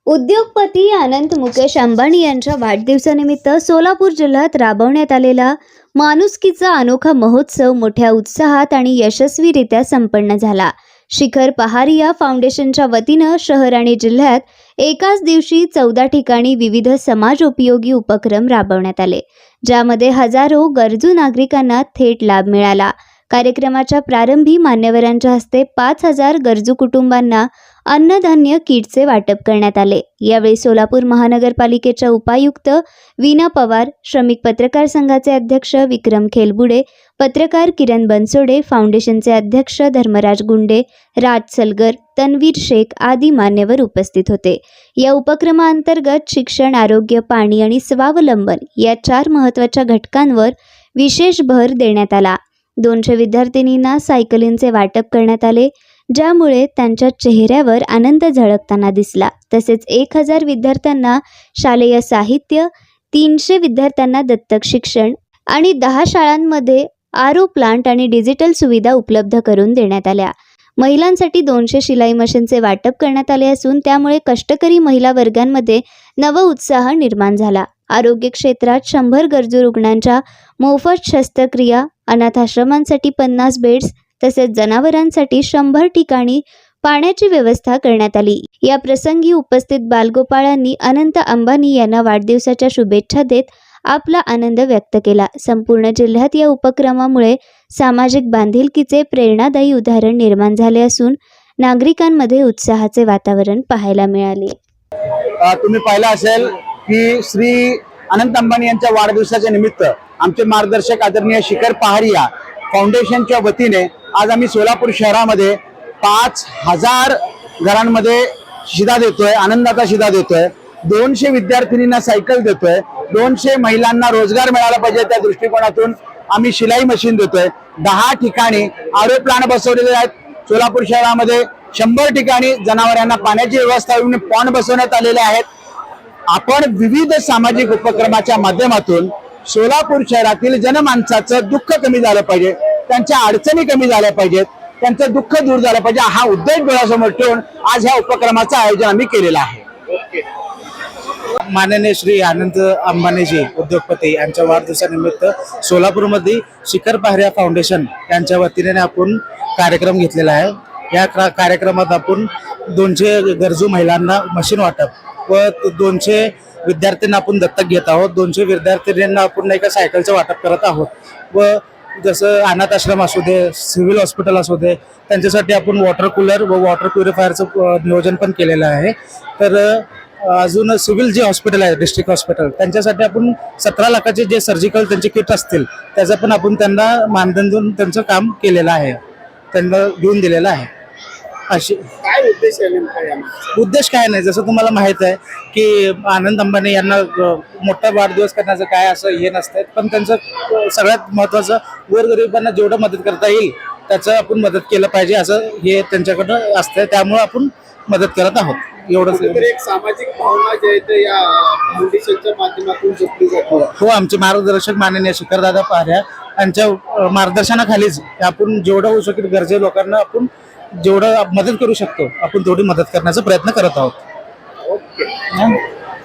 उद्योगपती अनंत मुकेश अंबानी यांच्या वाढदिवसानिमित्त सोलापूर जिल्ह्यात राबवण्यात आलेला माणुसकीचा अनोखा महोत्सव मोठ्या उत्साहात आणि यशस्वीरित्या संपन्न झाला। शिखर पहारिया फाउंडेशनच्या वतीनं शहर आणि जिल्ह्यात एकाच दिवशी 14 ठिकाणी विविध समाजोपयोगी उपक्रम राबवण्यात आले, ज्यामध्ये हजारो गरजू नागरिकांना थेट लाभ मिळाला। कार्यक्रमाच्या प्रारंभी मान्यवरांच्या हस्ते 5000 गरजू कुटुंबांना अन्नधान्य किटचे वाटप करण्यात आले। यावेळी सोलापूर महानगरपालिकेच्या उपायुक्त वीणा पवार, श्रमिक पत्रकार संघाचे अध्यक्ष विक्रम खेलबुडे, पत्रकार किरण बनसोडे, फाउंडेशनचे अध्यक्ष धर्मराज गुंडे, राज सलगर, तन्वीर शेख आदी मान्यवर उपस्थित होते। या उपक्रमाअंतर्गत शिक्षण, आरोग्य, पाणी आणि स्वावलंबन या 4 महत्त्वाच्या घटकांवर विशेष भर देण्यात आला। 200 विद्यार्थिनींना सायकलींचे वाटप करण्यात आले, ज्यामुळे त्यांच्या चेहऱ्यावर आनंद झळकताना दिसला। तसेच 1000 विद्यार्थ्यांना शालेय साहित्य, 300 विद्यार्थ्यांना दत्तक शिक्षण आणि 10 शाळांमध्ये आरओ प्लांट आणि डिजिटल सुविधा उपलब्ध करून देण्यात आल्या। महिलांसाठी 200 शिलाई मशीनचे वाटप करण्यात आले असून त्यामुळे कष्टकरी महिला वर्गांमध्ये नवउत्साह निर्माण झाला। आरोग्य क्षेत्रात 100 गरजू रुग्णांच्या मोफत शस्त्रक्रिया, अनाथाश्रमांसाठी 50 बेड्स तसेच जनावरांसाठी 100 ठिकाणी पाण्याची व्यवस्था करण्यात आली। या प्रसंगी उपस्थित बालगोपाळांनी अनंत अंबानी यांना वाढदिवसाच्या शुभेच्छा देत आपला आनंद व्यक्त केला। संपूर्ण जिल्ह्यात या उपक्रमामुळे सामाजिक बांधिलकीचे प्रेरणादायी उदाहरण निर्माण झाले असून नागरिकांमध्ये उत्साहाचे वातावरण पाहायला मिळाले। तुम्ही पाहिलं असेल की श्री अनंत अंबानी यांच्या वाढदिवसाच्या निमित्त आमचे मार्गदर्शक आदरणीय शिखर पहारिया फाउंडेशनच्या वतीने आज आम्ही सोलापूर शहरामध्ये 5000 घरांमध्ये शिदा देतोय, आनंदाचा शिदा देतोय। 200 विद्यार्थिनींना सायकल देतोय, 200 महिलांना रोजगार मिळाला पाहिजे त्या दृष्टिकोनातून आम्ही शिलाई मशीन देतोय। 10 ठिकाणी आरओ प्लांट बसवलेले आहेत। सोलापूर शहरामध्ये 100 ठिकाणी जनावरांना पाण्याची व्यवस्था पॉन्ड बसवण्यात आलेले आहेत। आपण विविध सामाजिक उपक्रमाच्या माध्यमातून सोलापूर शहरातील जनमानसाचं दुःख कमी झालं पाहिजे, त्यांच्या अडचणी कमी झाल्या पाहिजेत, त्यांचं दुःख दूर झालं पाहिजे, हा उद्देश डोळ्यासमोर ठेवून आज ह्या उपक्रमाचं आयोजन आम्ही केलेलं आहे। माननीय श्री अनंत अंबानीजी उद्योगपती यांच्या वाढदिवसानिमित्त सोलापूरमध्ये शिखर पहारिया फाउंडेशन यांच्या वतीने आपण कार्यक्रम घेतलेला आहे। या कार्यक्रमात आपण 200 गरजू महिलांना मशीन वाटप व 200 विद्यार्थ्यांना आपण दत्तक घेत आहोत। 200 विद्यार्थ्यांना आपण एका सायकलचं वाटप करत आहोत व जसं अनाथ आश्रम असू दे, सिव्हिल हॉस्पिटल असू दे, त्यांच्यासाठी आपण वॉटर कूलर व वॉटर प्युरिफायरचं नियोजन पण केलेलं आहे। तर अजून सिव्हिल जे हॉस्पिटल आहे, डिस्ट्रिक्ट हॉस्पिटल, त्यांच्यासाठी आपण 17 लाखाचे जे सर्जिकल त्यांचे किट असतील त्याचं पण आपण त्यांना मानधन देऊन त्यांचं काम केलेलं आहे, त्यांना घेऊन दिलेलं आहे। अशी काय उद्देश आहे? उद्देश काय नाही, जसं तुम्हाला माहित आहे की अनंत अंबानी यांना मोठा वाढदिवस करण्याचं काय असं हे नसतं, पण त्यांचं सगळ्यात महत्त्वाचं गोरगरिबांना जेवढं मदत करता येईल त्याचं आपण मदत केलं पाहिजे असं हे त्यांच्याकडं असतं। त्यामुळे आपण मदत करत आहोत। एवढंच एक सामाजिक भावना जे आहे ते या फाउंडेशनच्या माध्यमातून जपली जाते। हो, आमचे मार्गदर्शक माननीय शिखरदादा पहारिया यांच्या मार्गदर्शनाखालीच आपण जेवढं होऊ शकेल गरजे लोकांना आपण जेवढं मदत करू शकतो आपण तेवढी मदत करण्याचा प्रयत्न करत आहोत। ओके।